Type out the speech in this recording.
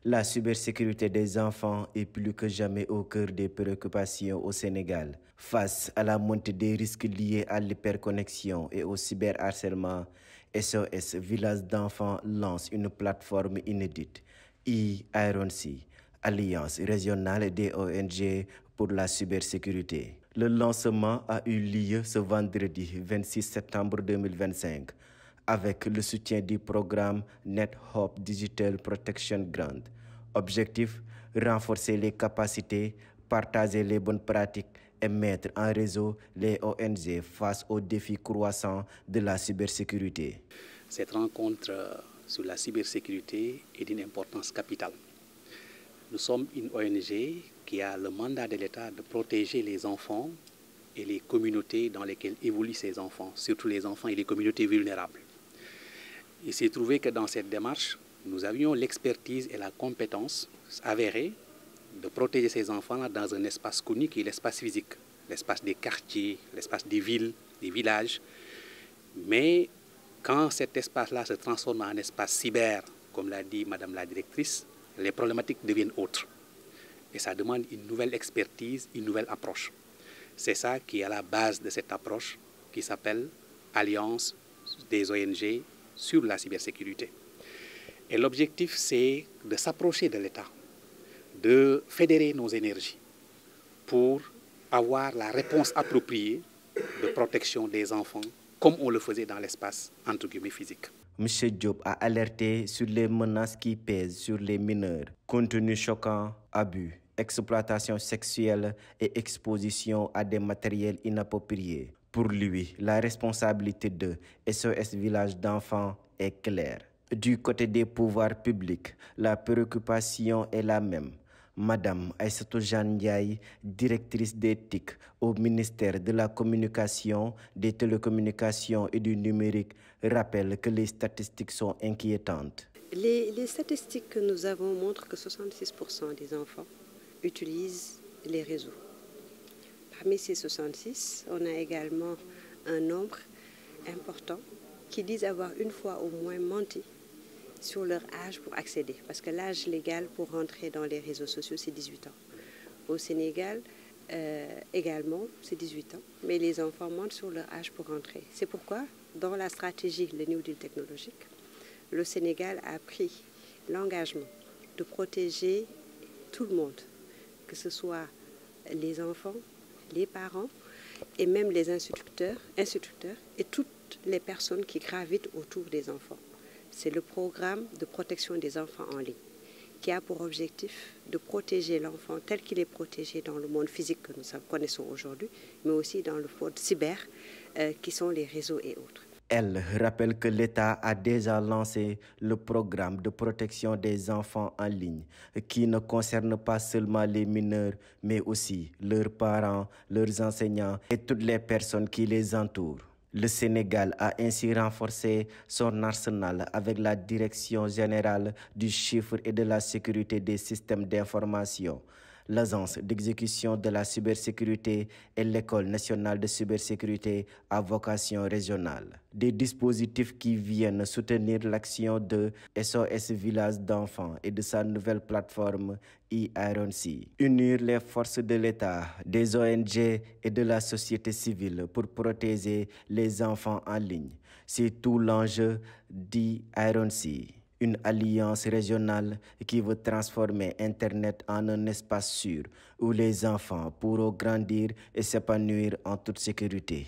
La cybersécurité des enfants est plus que jamais au cœur des préoccupations au Sénégal. Face à la montée des risques liés à l'hyperconnexion et au cyberharcèlement, SOS Village d'enfants lance une plateforme inédite, e-Ironsi, Alliance régionale des ONG pour la cybersécurité. Le lancement a eu lieu ce vendredi 26 septembre 2025 avec le soutien du programme NetHope Digital Protection Grant. Objectif, renforcer les capacités, partager les bonnes pratiques et mettre en réseau les ONG face aux défis croissants de la cybersécurité. Cette rencontre sur la cybersécurité est d'une importance capitale. Nous sommes une ONG qui a le mandat de l'État de protéger les enfants et les communautés dans lesquelles évoluent ces enfants, surtout les enfants et les communautés vulnérables. Il s'est trouvé que dans cette démarche, nous avions l'expertise et la compétence avérée de protéger ces enfants dans un espace connu qui est l'espace physique, l'espace des quartiers, l'espace des villes, des villages. Mais quand cet espace-là se transforme en espace cyber, comme l'a dit Madame la directrice, les problématiques deviennent autres. Et ça demande une nouvelle expertise, une nouvelle approche. C'est ça qui est à la base de cette approche qui s'appelle Alliance des ONG sur la cybersécurité. Et l'objectif, c'est de s'approcher de l'État, de fédérer nos énergies pour avoir la réponse appropriée de protection des enfants, comme on le faisait dans l'espace, entre guillemets, physique. M. Diop a alerté sur les menaces qui pèsent sur les mineurs. Contenu choquant, abus, exploitation sexuelle et exposition à des matériels inappropriés. Pour lui, la responsabilité de SOS Village d'enfants est claire. Du côté des pouvoirs publics, la préoccupation est la même. Madame Aïssatou Jeanne Ndiaye, directrice d'éthique au ministère de la Communication, des Télécommunications et du Numérique, rappelle que les statistiques sont inquiétantes. Les statistiques que nous avons montrent que 66% des enfants utilisent les réseaux. Parmi ces 66, on a également un nombre important qui disent avoir une fois au moins menti sur leur âge pour accéder. Parce que l'âge légal pour rentrer dans les réseaux sociaux, c'est 18 ans. Au Sénégal, également, c'est 18 ans. Mais les enfants mentent sur leur âge pour rentrer. C'est pourquoi, dans la stratégie, le New Deal technologique, le Sénégal a pris l'engagement de protéger tout le monde, que ce soit les enfants, les parents et même les instituteurs et toutes les personnes qui gravitent autour des enfants. C'est le programme de protection des enfants en ligne qui a pour objectif de protéger l'enfant tel qu'il est protégé dans le monde physique que nous connaissons aujourd'hui, mais aussi dans le monde cyber qui sont les réseaux et autres. Elle rappelle que l'État a déjà lancé le programme de protection des enfants en ligne qui ne concerne pas seulement les mineurs, mais aussi leurs parents, leurs enseignants et toutes les personnes qui les entourent. Le Sénégal a ainsi renforcé son arsenal avec la Direction générale du chiffre et de la sécurité des systèmes d'information, l'Agence d'exécution de la cybersécurité et l'École nationale de cybersécurité à vocation régionale. Des dispositifs qui viennent soutenir l'action de SOS Village d'enfants et de sa nouvelle plateforme e-Ironsi. Unir les forces de l'État, des ONG et de la société civile pour protéger les enfants en ligne. C'est tout l'enjeu d'e-Ironsi. Une alliance régionale qui veut transformer Internet en un espace sûr où les enfants pourront grandir et s'épanouir en toute sécurité.